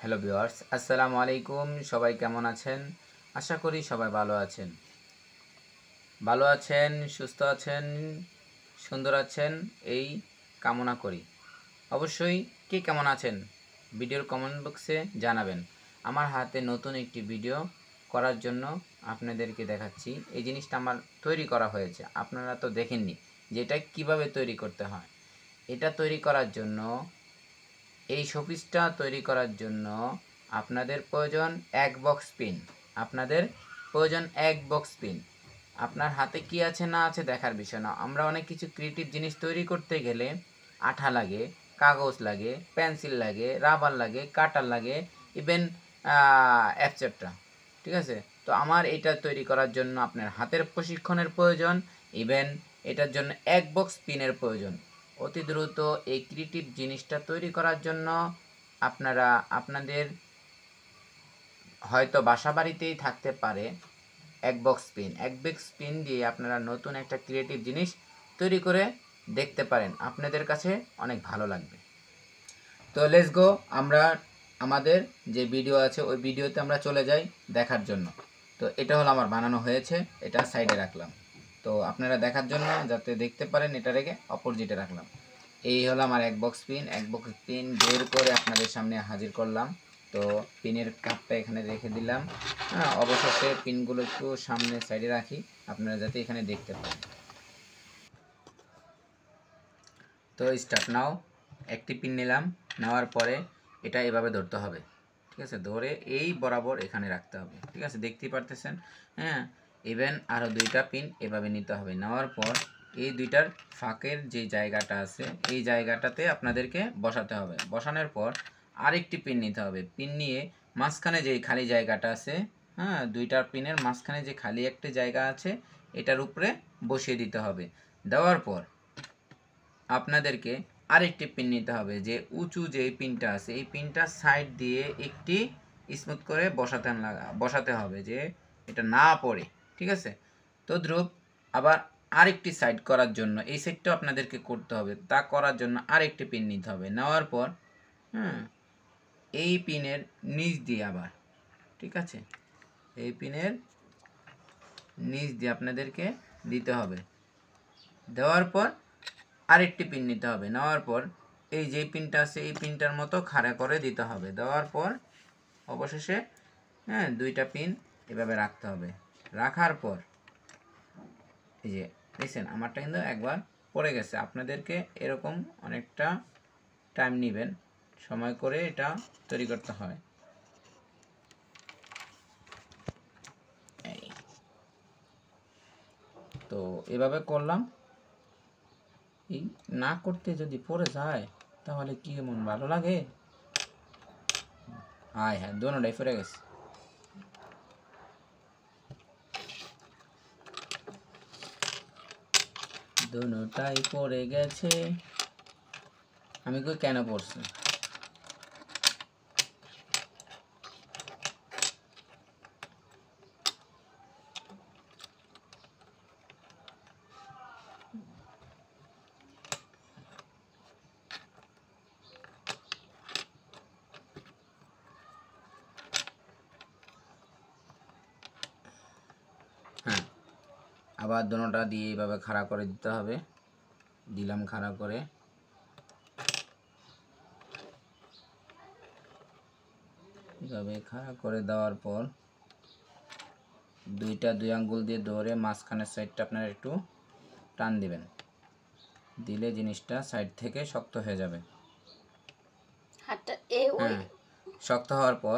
Hello viewers, আসসালামু আলাইকুম। সবাই কেমন আছেন? আশা করি সবাই ভালো আছেন, সুস্থ আছেন, সুন্দর আছেন এই কামনা করি। অবশ্যই কে কেমন আছেন ভিডিওর কমেন্ট বক্সে জানাবেন। আমার হাতে নতুন একটি ভিডিও করার জন্য আপনাদেরকে দেখাচ্ছি। এই জিনিসটা আমার তৈরি করা হয়েছে, আপনারা তো দেখেননি যে এটা কীভাবে তৈরি করতে হয়। এটা তৈরি করার জন্য এই শোপিসটা তৈরি করার জন্য আপনাদের প্রয়োজন এক বক্স পিন। আপনার হাতে কি আছে না আছে দেখার বিষয় না। আমরা অনেক কিছু ক্রিয়েটিভ জিনিস তৈরি করতে গেলে আঠা লাগে, কাগজ লাগে, পেন্সিল লাগে, রাবার লাগে, কাটার লাগে, ইভেন অ্যাপচেট্রা। ঠিক আছে, তো আমার এটা তৈরি করার জন্য আপনার হাতের প্রশিক্ষণের প্রয়োজন, ইভেন এটার জন্য এক বক্স পিনের প্রয়োজন। অতি দ্রুত এই ক্রিয়েটিভ জিনিসটা তৈরি করার জন্য আপনারা আপনাদের হয়তো বাসা বাড়িতেই থাকতে পারে এক বক্স পিন দিয়ে আপনারা নতুন একটা ক্রিয়েটিভ জিনিস তৈরি করে দেখতে পারেন, আপনাদের কাছে অনেক ভালো লাগবে। তো লেটস গো, আমরা আমাদের যে ভিডিও আছে ওই ভিডিওতে আমরা চলে যাই দেখার জন্য। তো এটা হলো আমার বানানো হয়েছে, এটা সাইডে রাখলাম তো আপনারা দেখার জন্য, যাতে দেখতে পারেন এটা রেখে অপোজিটে রাখলাম। এই হলো আমার এক বক্স পিন বের করে আপনাদের সামনে হাজির করলাম। তো পিনের কাপটা এখানে রেখে দিলাম। অবশেষে পিনগুলো একটু সামনে সাইডে রাখি আপনারা যাতে এখানে দেখতে পান। তো স্টার্ট নাও, একটি পিন নিলাম, নেওয়ার পরে এটা এভাবে ধরতে হবে। ঠিক আছে, ধরে এই বরাবর এখানে রাখতে হবে। ঠিক আছে, দেখতেই পারতেছেন। হ্যাঁ, ইভেন আরও দুইটা পিন এভাবে নিতে হবে। নেওয়ার পর এই দুইটার ফাঁকের যে জায়গাটা আছে এই জায়গাটাতে আপনাদেরকে বসাতে হবে। বসানোর পর আরেকটি পিন নিতে হবে। পিন নিয়ে মাঝখানে যে খালি জায়গাটা আছে, দুইটার পিনের মাঝখানে যে খালি একটি জায়গা আছে এটার উপরে বসিয়ে দিতে হবে। দেওয়ার পর আপনাদেরকে আরেকটি পিন নিতে হবে। যে উঁচু যে পিনটা আছে এই পিনটা সাইড দিয়ে একটি স্মুথ করে বসাতে হবে, যে এটা না পড়ে। ঠিক আছে, তো ধ্রুব আবার আরেকটি সাইড করার জন্য এই সাইডটাও আপনাদেরকে করতে হবে। তা করার জন্য আরেকটি পিন নিতে হবে। নেওয়ার পর এই পিনের নিচ দিয়ে আবার, ঠিক আছে, এই পিনের নিচ দিয়ে আপনাদেরকে দিতে হবে। দেওয়ার পর আরেকটি পিন নিতে হবে। নেওয়ার পর এই যে পিনটা আছে এই পিনটার মতো খাড়া করে দিতে হবে। দেওয়ার পর অবশেষে দুইটা পিন এভাবে রাখতে হবে। রাখার পর এই যে দেখছেন আমারটা কিন্তু একবার পড়ে গেছে। আপনাদেরকে এরকম অনেকটা টাইম নেবেন, সময় করে এটা তৈরি করতে হয়। তো এভাবে করলাম। এই না করতে যদি পড়ে যায় তাহলে কি এমন ভালো লাগে? হ্যাঁ, দোনোটাই পড়ে গেছে। দোনোটাই পড়ে গেছে। আমি কই কেন পড়ছে? হ্যাঁ, আবার দোনোটা দিয়ে এইভাবে খাড়া করে দিতে হবে। দিলাম খাড়া করে। এইভাবে খাড়া করে দেওয়ার পর দুই আঙ্গুল দিয়ে ধরে মাঝখানের সাইডটা আপনারা একটু টান দিবেন। দিলে জিনিসটা সাইড থেকে শক্ত হয়ে যাবে। হ্যাঁ, শক্ত হওয়ার পর